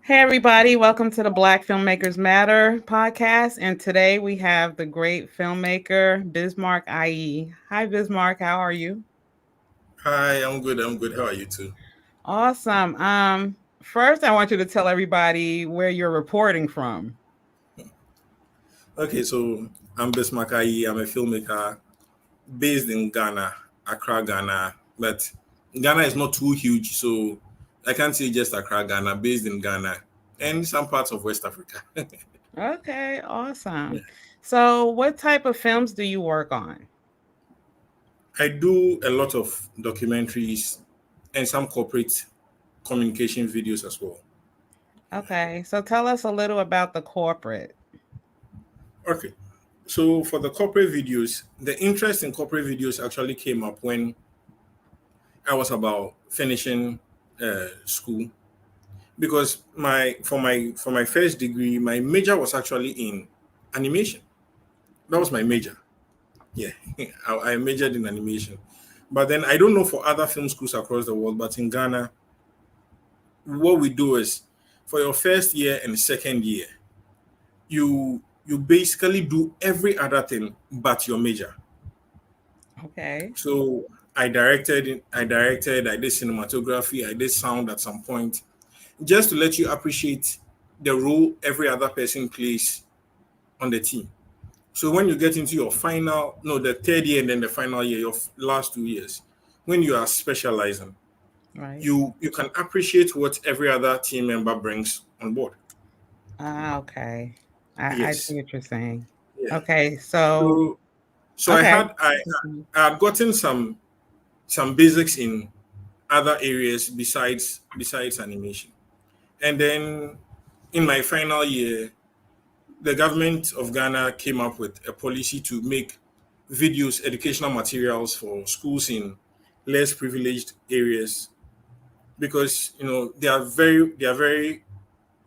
Hey, everybody, welcome to the Black Filmmakers Matter podcast. And today we have the great filmmaker, Bismark Aryee. Hi, Bismark, how are you? Hi, I'm good. I'm good. How are you too? Awesome. First, I want you to tell everybody where you're reporting from. Okay, so I'm Bismark Aryee. I'm a filmmaker based in Ghana, Accra, Ghana. But Ghana is not too huge, so I can't say just Accra, Ghana, based in Ghana and some parts of West Africa. Okay, Yeah. awesome. So, what type of films do you work on? I do a lot of documentaries and some corporate communication videos as well. Okay, so tell us a little about the corporate. Okay, so for the corporate videos, the interest in corporate videos actually came up when I was about finishing school because my first degree, my major was actually in animation. That was my major. Yeah, I majored in animation. But then I don't know for other film schools across the world, but in Ghana, what we do is for your first year and second year, you basically do every other thing but your major. Okay. So I did cinematography, I did sound at some point, just to let you appreciate the role every other person plays on the team. So when you get into your final, no, the third year and then the final year, your last 2 years, when you are specializing, Right. you can appreciate what every other team member brings on board. Ah, okay. I see Yes. what you're saying. Yeah. Okay, so, So so I okay. had I had gotten some basics in other areas besides animation. And then in my final year, the government of Ghana came up with a policy to make videos, educational materials for schools in less privileged areas because they are very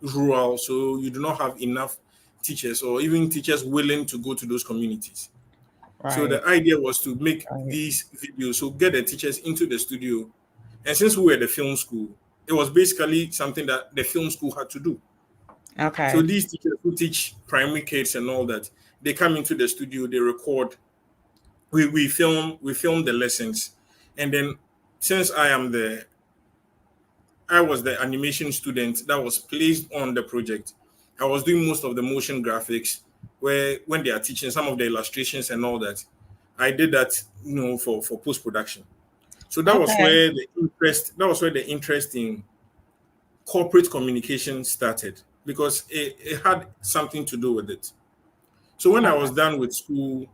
rural, so you do not have enough teachers or even teachers willing to go to those communities. So Right, the idea was to make right. these videos, so get the teachers into the studio. And since we were the film school, it was basically something that the film school had to do. So Okay. these teachers who teach primary kids and all that, they come into the studio, they record, we film the lessons, and then since I was the animation student that was placed on the project, I was doing most of the motion graphics where when they are teaching some of the illustrations and all that, I did that for post production. So Okay. that was where the interest in corporate communication started because it had something to do with it. So Okay. when I was done with school,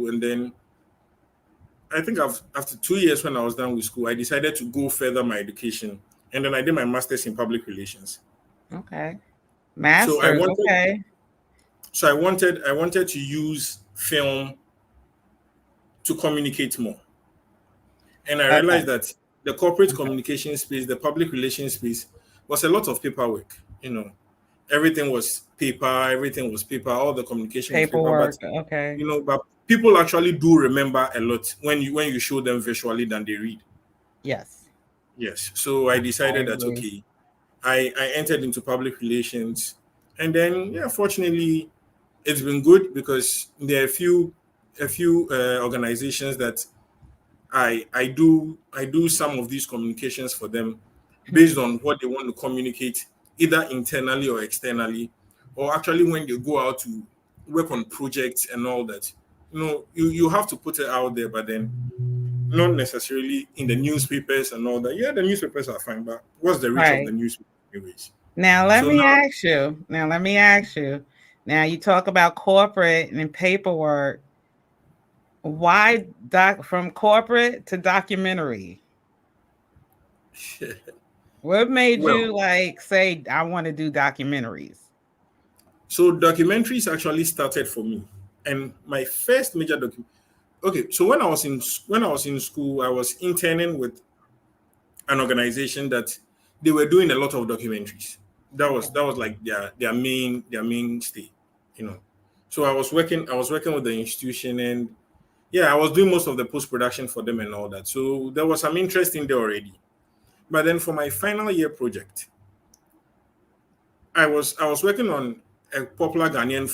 and then I think after 2 years when I was done with school, I decided to go further my education, and then I did my master's in public relations. Okay. So I Masters. wanted, Okay. I wanted to use film to communicate more, and I Okay. realized that the corporate communication space, the public relations space, was a lot of paperwork. Everything was paper, all the communication was paper, but Paperwork. Okay. but people actually do remember a lot when you show them visually than they read. Yes, Yes. So I I decided that agree. okay, I entered into public relations, and then yeah, fortunately, it's been good because there are a few organizations that I do some of these communications for them based on what they want to communicate, either internally or externally, or actually when they go out to work on projects and all that. You have to put it out there, but then not necessarily in the newspapers and all that. Yeah, the newspapers are fine, but what's the reach of the Right. newspaper anyways? Now let So me now, ask you. Now let me ask you. Now you talk about corporate and paperwork. Why doc from corporate to documentary? What made well, you like say I want to do documentaries? so documentaries actually started for me, and my first major document. Okay, so when I was in school, I was interning with an organization that they were doing a lot of documentaries. Okay. That was like their mainstay, you know. So I was working with the institution, and yeah, I was doing most of the post production for them and all that. So there was some interest in there already. But then for my final year project, I was working on a popular Ghanaian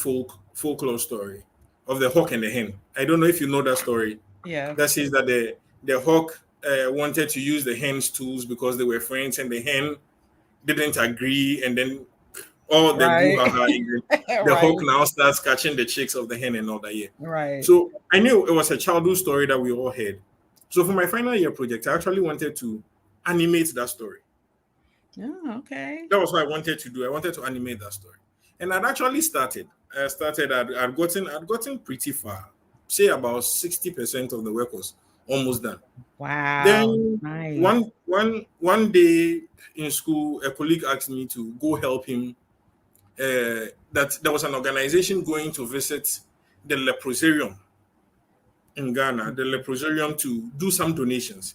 folklore story of the hawk and the hen. I don't know if you know that story. Yes. That says that the hawk wanted to use the hen's tools because they were friends, and the hen didn't agree, and then all the Right. brouhaha, and then the hawk Right. now starts catching the chicks of the hen and all that. Yeah. Right. So I knew it was a childhood story that we all heard. So for my final year project, I actually wanted to animate that story. Oh, okay. That was what I wanted to do. I wanted to animate that story, and I'd actually started. I started. I'd gotten pretty far. Say about 60% of the work was almost done. Wow. Then Nice. one day in school, a colleague asked me to go help him. That there was an organization going to visit the leprosarium in Ghana, the leprosarium, to do some donations,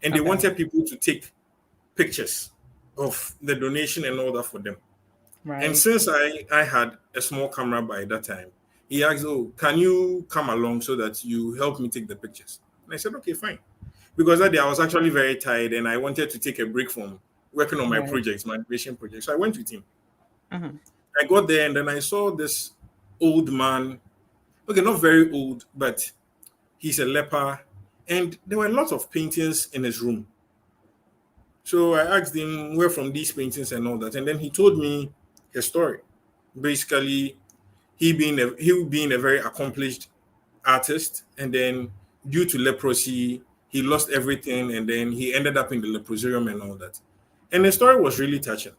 and they Okay. wanted people to take pictures of the donation and all that for them. And Right. since I had a small camera by that time, he asked, "Oh, can you come along so that you help me take the pictures?" And I said, "Okay, fine." Because that day I was actually very tired and I wanted to take a break from working on my Right. projects, my animation project. So I went with him. Uh-huh. I got there and then I saw this old man. Okay, not very old, but he's a leper. And there were lots of paintings in his room. So I asked him where from these paintings and all that. And then he told me his story. Basically, he being a very accomplished artist, and then due to leprosy, he lost everything, and then he ended up in the leprosarium and all that. And the story was really touching.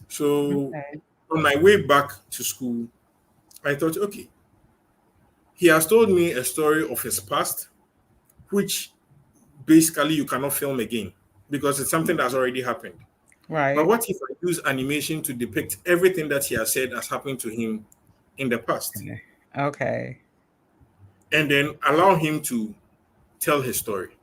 So Okay. on my way back to school, I thought, okay, he has told me a story of his past, which basically you cannot film again because it's something that's already happened. But Right. what if I use animation to depict everything that he has said has happened to him in the past, Okay. Okay. and then allow him to tell his story?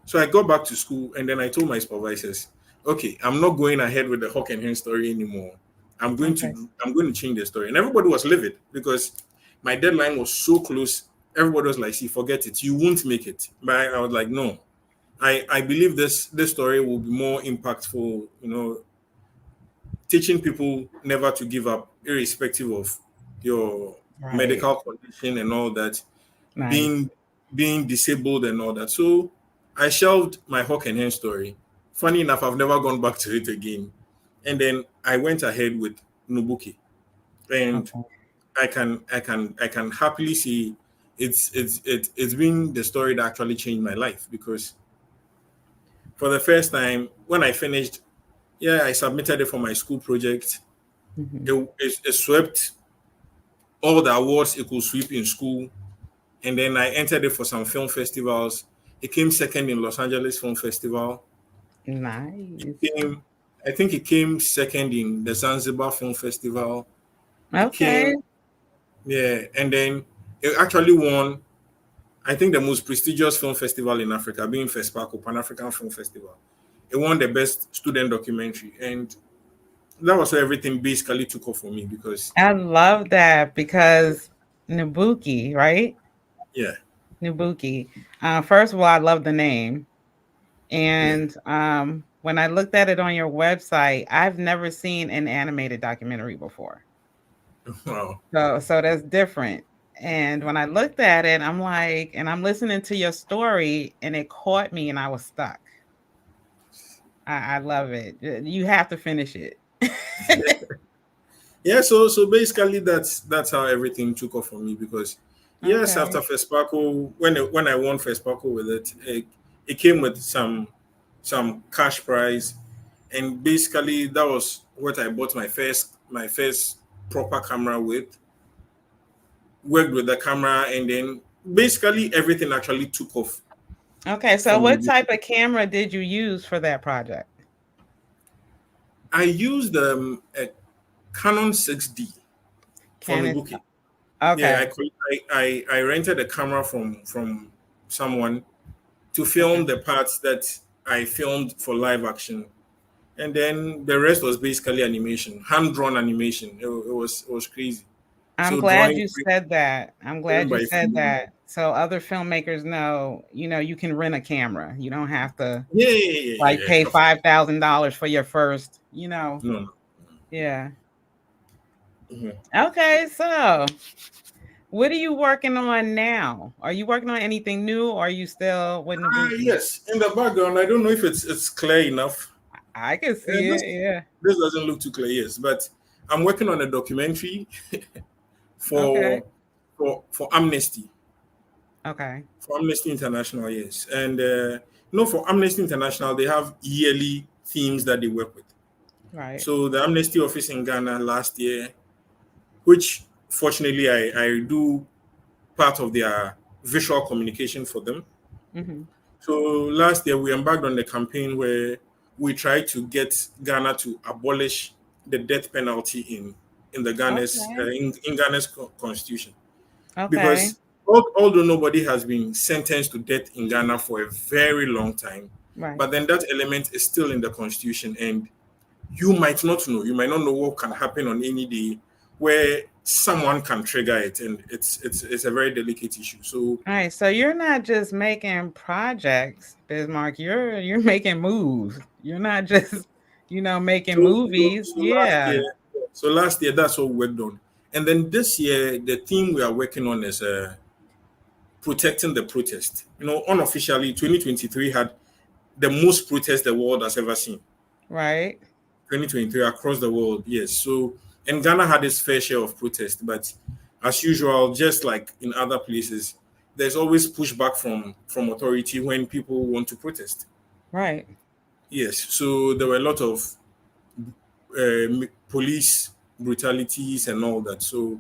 So I got back to school and then I told my supervisors, okay, I'm not going ahead with the Hawk and Hen story anymore. Okay. I'm going to change the story. And everybody was livid because my deadline was so close. Everybody was like, see, forget it. You won't make it. But I was like, no. I believe this story will be more impactful, teaching people never to give up, irrespective of your Right. medical condition and all that, Nice. being being disabled and all that. So I shelved my Hawk and Hen story. Funny enough, I've never gone back to it again. And then I went ahead with Nubuki, and Okay. I can happily say it's been the story that actually changed my life because for the first time when I finished, yeah, I submitted it for my school project. Hmm. It swept all the awards it could sweep in school, and then I entered it for some film festivals. It came second in Los Angeles Film Festival. It Nice. came, I think it came second in the Zanzibar Film Festival. It Okay. came, yeah, and then it actually won, I think, the most prestigious film festival in Africa, being FESPACO, Pan African Film Festival. It won the best student documentary, and that was where everything basically took off for me because, I love that because Nabuki, right? yeah, Nabuki. First of all, I love the name. yeah, And when I looked at it on your website, I've never seen an animated documentary before. wow. So that's different. And when I looked at it, I'm like, and I'm listening to your story, and it caught me, and I was stuck. I love it. You have to finish it. Yeah, so basically that's how everything took off for me because yes, Okay. after FESPACO, when I won FESPACO with it came with some cash prize, and basically that was what I bought my first proper camera with. Worked with the camera, and then basically everything actually took off Okay. So, from what the. type of camera did you use for that project? I used a Canon 6D for Canon. Nubuki. Yeah, Okay. I rented a camera from someone to Okay. film the parts that I filmed for live action, and then the rest was basically animation, hand drawn animation. It was crazy. I'm So glad drawing you said that. I'm driven glad you by said feeling. that. So other filmmakers know, you can rent a camera. You don't have to Yeah, yeah, yeah, yeah, like yeah, pay of course. $5,000 for your first. No, no. Yeah. Mhm. Okay, so what are you working on now? Are you working on anything new or are you still with Nabuki? Yes, in the background, I don't know if it's clear enough. I can see This it. Yeah. this doesn't look too clear, yes, but I'm working on a documentary Okay. for for Amnesty, Okay. for Amnesty International, yes, and for Amnesty International, they have yearly themes that they work with. Right. So the Amnesty office in Ghana last year, which fortunately I do part of their visual communication for them. Hmm. So last year we embarked on the campaign where we tried to get Ghana to abolish the death penalty in the Ghana's Okay. in Ghana's constitution, Okay. because although nobody has been sentenced to death in Ghana for a very long time, Right. but then that element is still in the constitution, and you might not know what can happen on any day where someone can trigger it, and it's a very delicate issue. So All right. So you're not just making projects, Bismarck. You're making moves. You're not just, making So, so, movies. so last Yeah. year, that's what we worked on, and then this year the theme we are working on is protecting the protest. Unofficially, 2023 had the most protests the world has ever seen. Right. 2023 across the world, yes. So, and Ghana had its fair share of protest, but as usual, just like in other places, there's always pushback from authority when people want to protest. Right. Yes, so there were a lot of police brutalities and all that. So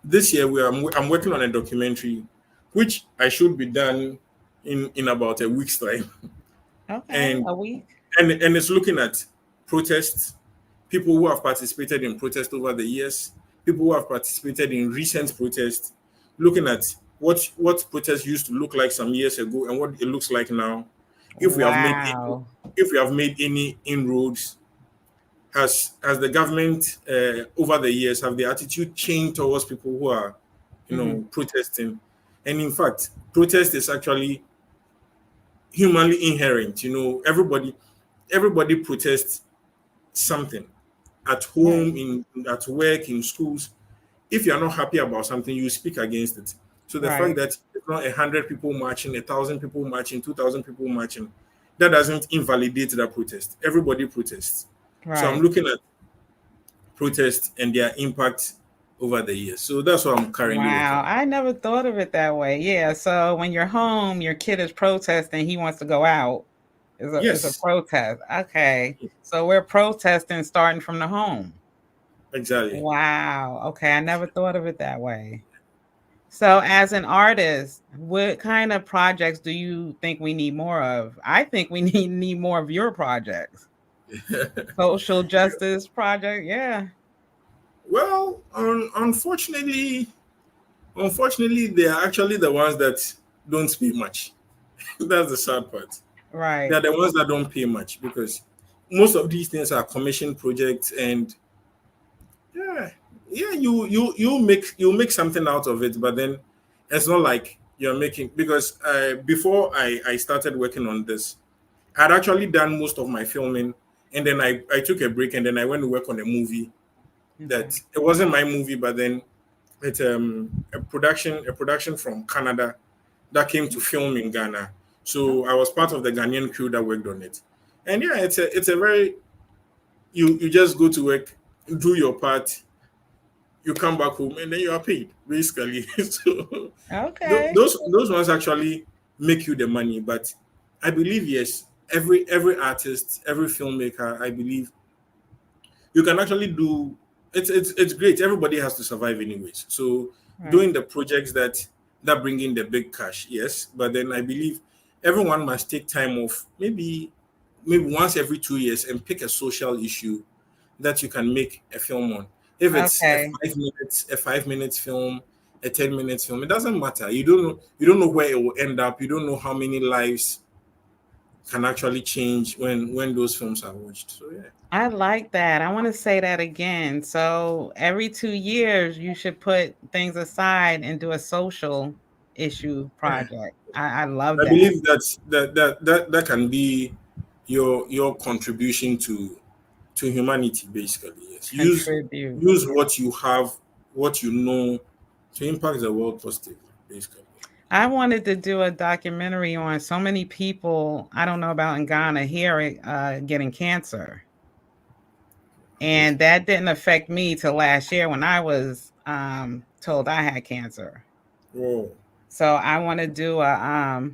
this year I'm working on a documentary, which I should be done in about a week's time, Okay. and A week. and it's looking at protests, people who have participated in protests over the years, people who have participated in recent protests, looking at what protests used to look like some years ago and what it looks like now. If we have made any, Wow. if we have made any inroads, has the government over the years, have the attitude changed towards people who are Hmm. protesting? And in fact, protest is actually humanly inherent. Everybody protests something at Right. home, at work, in schools. If you are not happy about something, you speak against it. So the fact Right. that it's not 100 people marching, 1,000 people marching, 2,000 people marching, that doesn't invalidate that protest. Everybody protests. So I'm Right. looking at protests and their impact over the years. So that's what I'm currently working Wow. on. I never thought of it that way. Yeah. So when you're home, your kid is protesting, he wants to go out. Is a Yes, protest. Okay. So we're protesting starting from the home. exactly. Wow. Okay. I never thought of it that way. So as an artist, what kind of projects do you think we need more of? I think we need more of your projects. Social justice project. Yeah. Well, unfortunately, they are actually the ones that don't pay much. That's the sad part. They Right. are the ones that don't pay much because most of these things are commission projects, and yeah, yeah, you make something out of it, but then it's not like you're making, because before I started working on this, I'd actually done most of my filming, and then I took a break, and then I went to work on a movie Okay. that it wasn't my movie, but then it's a production from Canada that came to film in Ghana. So I was part of the Ghanaian crew that worked on it. And yeah, it's a very, you just go to work, do your part, you come back home, and then you are paid basically. So Okay. those ones actually make you the money. But I believe, yes, every artist, every filmmaker, I believe you can actually do, it's great. Everybody has to survive anyways. So Right. doing the projects that bring in the big cash, yes. But then I believe everyone must take time off, maybe once every 2 years, and pick a social issue that you can make a film on. If it's a Okay. 5 minutes film, a 10 minutes film, it doesn't matter. You don't know where it will end up. You don't know how many lives can actually change when those films are watched. So yeah. I like that. I want to say that again. So every 2 years, you should put things aside and do a social issue project. I love I that. believe that can be your contribution to humanity, basically. Yes, Contribute. use what you have, what you know, to impact the world positively, basically. I wanted to do a documentary on so many people I don't know about in Ghana here getting cancer. And that didn't affect me till last year when I was told I had cancer. Whoa. So I want to do a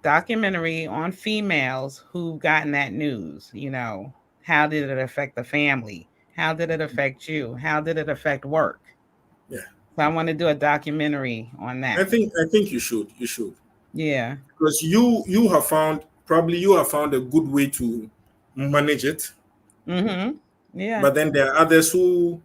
documentary on females who've gotten that news. You know, how did it affect the family? How did it affect you? How did it affect work? Yeah, So I want to do a documentary on that. I think you should, Yeah. because you have found a good way to manage it, Mm-hmm. Yeah. but then there are others who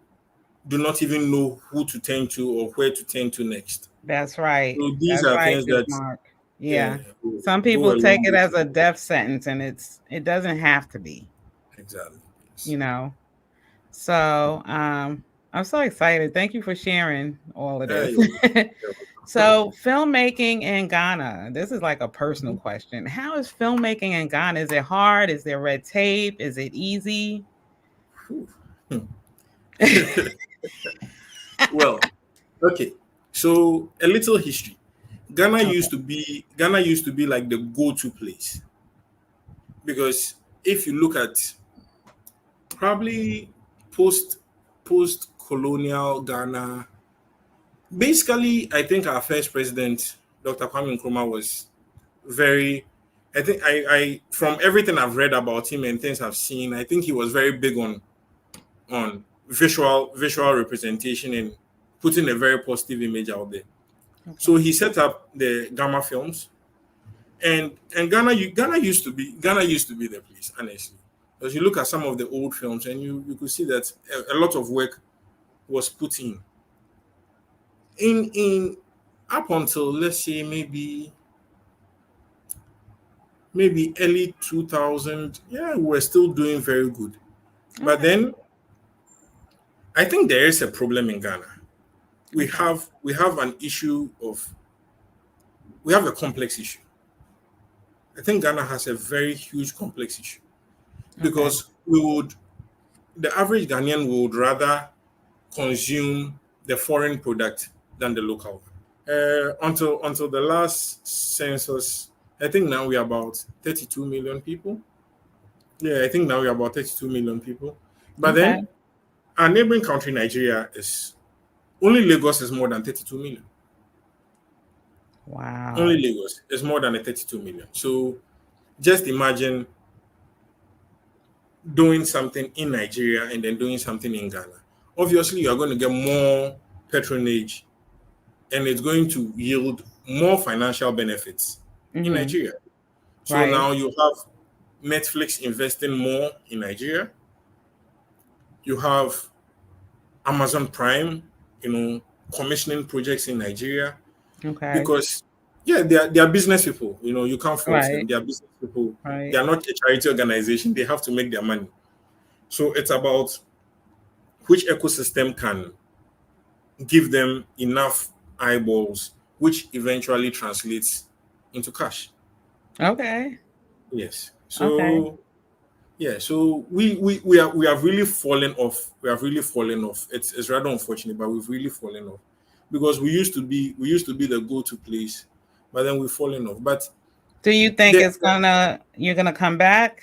do not even know who to turn to or where to turn to next. That's right. So these That's are right, things that, Bismarck. yeah, Yeah. Some go people a take long it way. as a death sentence and it doesn't have to be, Exactly. Yes. you know. So, I'm so excited. Thank you for sharing all of Yeah, this. you're welcome. So, filmmaking in Ghana. This is like a personal question. How is filmmaking in Ghana? Is it hard? Is there red tape? Is it easy? Well, okay. So a little history. Okay. Ghana used to be like the go-to place, because if you look at probably post post colonial Ghana, basically I think our first president, Dr. Kwame Nkrumah, was very, I think I from everything I've read about him and things I've seen, I think he was very big on visual representation and putting a very positive image out there. So Okay. he set up the Gamma Films, and Ghana used to be the place, honestly. Because you look at some of the old films and you could see that a lot of work was put in up until, let's say, maybe early 2000. Yeah, we were still doing very good. But Okay. then I think there is a problem in Ghana. Okay. We have an issue of we have a complex issue. I think Ghana has a very huge complex issue, Okay. because the average Ghanaian would rather consume the foreign product than the local one. Until the last census, I think now we're about 32 million people. Yeah, I think now we're about 32 million people. But Okay. then our neighboring country, Nigeria, is only Lagos is more than 32 million. Only Wow. Lagos is more than a 32 million. So just imagine doing something in Nigeria and then doing something in Ghana. Obviously, you are going to get more patronage, and it's going to yield more financial benefits in Mm-hmm. Nigeria. So Right. now you have Netflix investing more in Nigeria. You have Amazon Prime, commissioning projects in Nigeria, Okay. because yeah, they are business people. You can't force them. Right. They are business people. They Right. are not a charity organization. They have to make their money. So it's about which ecosystem can give them enough eyeballs, which eventually translates into cash. Okay. Yes. Okay. So yeah, so we have really fallen off. We have really fallen off. It's rather unfortunate, but we've really fallen off, because we used to be the go-to place, but then we've fallen off. But Do you think there it's gonna you're gonna come back?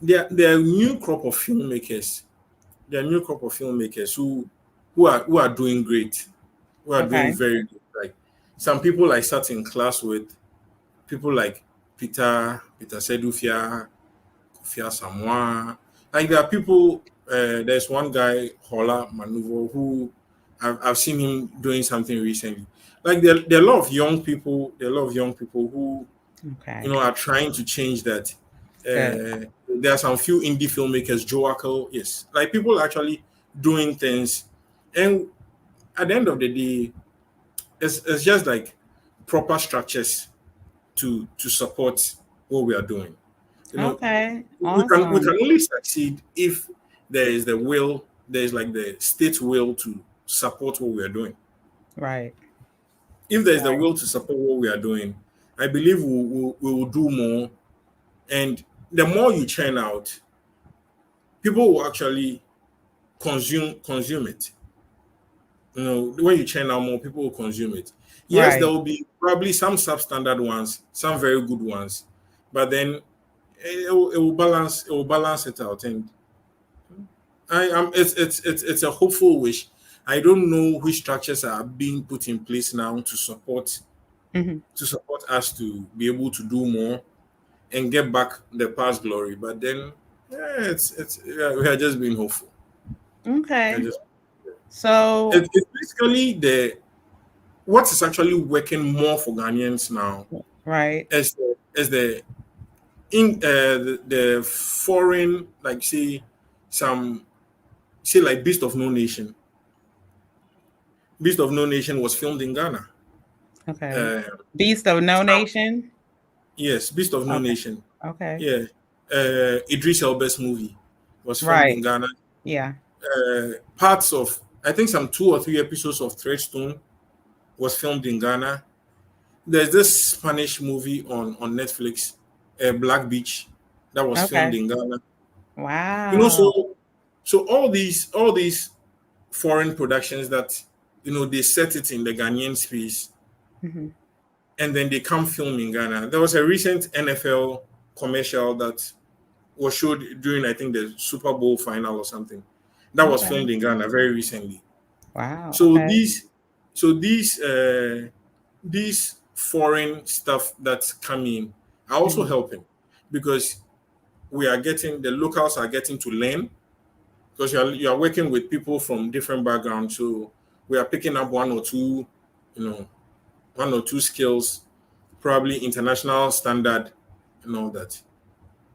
there are new crop of filmmakers. There are new crop of filmmakers who are doing great, who are doing Okay. very good. Like some people I sat in class with, people like Peter Sedufia, Kofia Samoa. Like there are people. There's one guy, Hola Manuvo, who I've seen him doing something recently. Like there are a lot of young people. There are a lot of young people who Okay. are trying to change that. Good. There are some few indie filmmakers, Joaquin, yes, like people actually doing things, and at the end of the day, it's just like proper structures to support what we are doing. You know, Okay. we can Awesome. only succeed if there is the will, there is like the state will to support what we are doing. Right. If there is the Right. will to support what we are doing, I believe we will do more. And the more you churn out, people will actually consume it. When you churn out more, people will consume it. Yes, there Right. will be probably some substandard ones, some very good ones, but then it will balance it out. And I am it's a hopeful wish. I don't know which structures are being put in place now Mhm. to support us to be able to do more and get back the past glory. But then, yeah, we are just being hopeful. We are Okay. just So, it's basically the what is actually working more for Ghanaians now right. as the in the foreign, like some say like Beast of No Nation was filmed in Ghana. Okay. Uh, Beast of No Nation. yes, Beast of No Okay. Nation. Okay. Yeah, Idris Elba's movie was filmed in Right. Ghana. Yeah. Parts of I think some 2 or 3 episodes of Threadstone was filmed in Ghana. There's this Spanish movie on Netflix, Black Beach, that was filmed Okay. in Ghana. Wow. So all these foreign productions that they set it in the Ghanaian space Mhm. and then they come film in Ghana. There was a recent NFL commercial that was showed during I think the Super Bowl final or something. That was Okay. filmed in Ghana very recently. Wow. So Okay. these foreign stuff that's coming are also Mhm. helping because the locals are getting to learn because you are working with people from different backgrounds. So we are picking up you know, 1 or 2 skills, probably international standard and all that.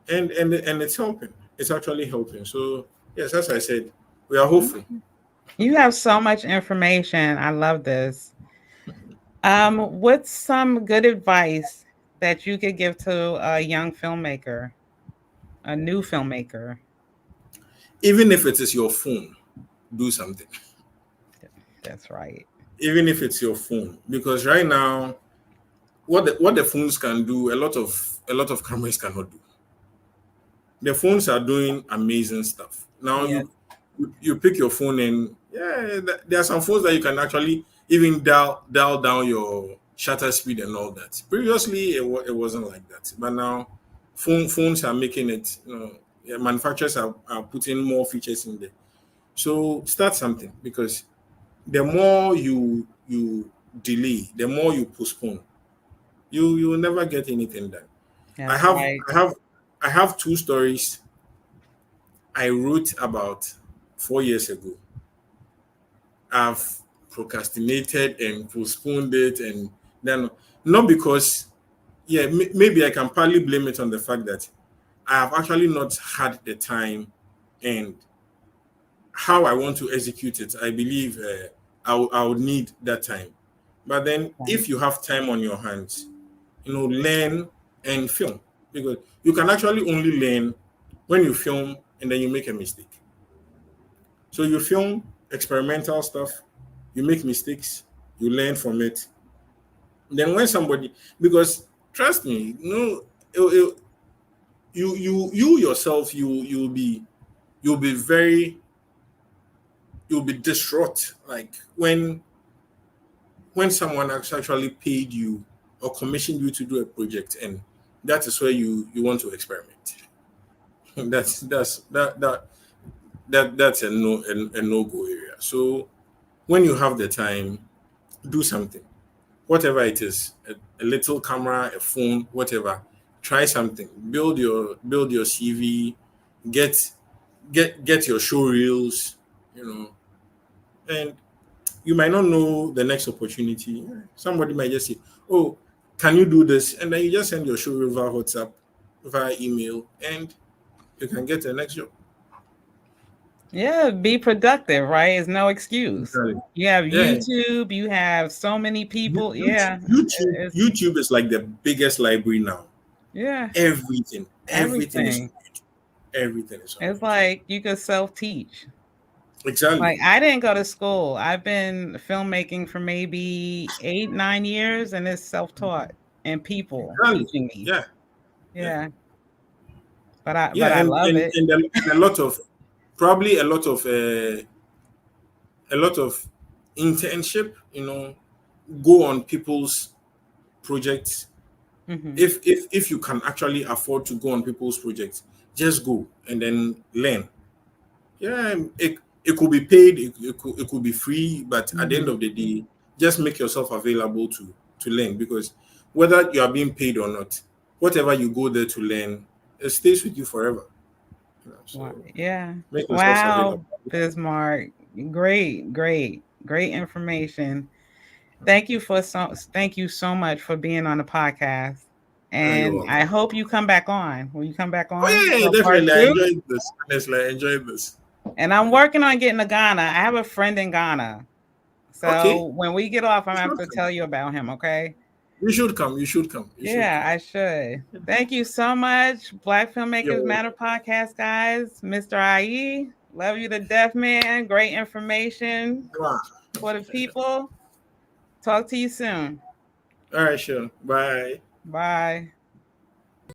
And it's helping. It's actually helping. So yes, as I said, we are hopeful. You have so much information. I love this. What's some good advice that you could give to a young filmmaker, a new filmmaker? Even if it is your phone, do something. That's right. Even if it's your phone, because right now, what the phones can do, a lot of cameras cannot do. The phones are doing amazing stuff. Now Yes. you pick your phone and yeah, there are some phones that you can actually even dial down your shutter speed and all that. Previously, it wasn't like that, but now phones are making it. Yeah, manufacturers are putting more features in there. So start something because the more you delay, the more you postpone, you will never get anything done. I That's have right. I have I have 2 stories I wrote about 4 years ago. I've procrastinated and postponed it, and then not because, yeah, maybe I can partly blame it on the fact that I have actually not had the time and how I want to execute it. I believe I would need that time. But then, Right. if you have time on your hands, learn and film because you can actually only learn when you film and then you make a mistake. So you film experimental stuff, you make mistakes, you learn from it. Then when somebody, because trust me, you yourself, you'll be very, you'll be distraught. Like when someone has actually paid you or commissioned you to do a project, and that is where you want to experiment. That's a no go area. So when you have the time, do something, whatever it is, a little camera, a phone, whatever. Try something. Build your CV. Get get your show reels. And you might not know the next opportunity. Somebody might just say, "Oh, can you do this?" And then you just send your show reel via WhatsApp, via email, and you can get the next job. Yeah, be productive, right? It's no excuse. Exactly. You have Yeah. YouTube, you have so many people. Yeah. It's YouTube is like the biggest library now. yeah, Everything is on everything. YouTube. Everything is on It's YouTube. like you could self-teach. Exactly. Like I didn't go to school. I've been filmmaking for maybe 8, 9 years and it's self-taught and people Exactly. teaching me. Yeah. Yeah. Yeah. But Yeah. I And love and it. and a lot of probably a lot of internship, go on people's projects. Mm-hmm. If you can actually afford to go on people's projects, just go and then learn. Yeah, it could be paid, it could be free, but at the end Mm-hmm. of the day, just make yourself available to learn, because whether you are being paid or not, whatever you go there to learn, it stays with you forever. Wow. So Yeah. make yourself available. Wow, Bismarck. Great information. Thank you so much for being on the podcast. You're And I welcome. hope you come back on. Will you come back Oh on yeah, yeah, for part definitely. I two? enjoyed this. Honestly, I enjoyed this. And I'm working on getting to Ghana. I have a friend in Ghana. Okay, So when we get off, I'm you gonna have should to come. tell you about him, okay? You should come. You should come. You should Yeah, come. I should. Thank you so much. Black Filmmakers Yo, Matter podcast, guys. Mr. Aryee, love you to death, man. Great information wow. for the people. Talk to you soon. All right, sure. Bye. Bye.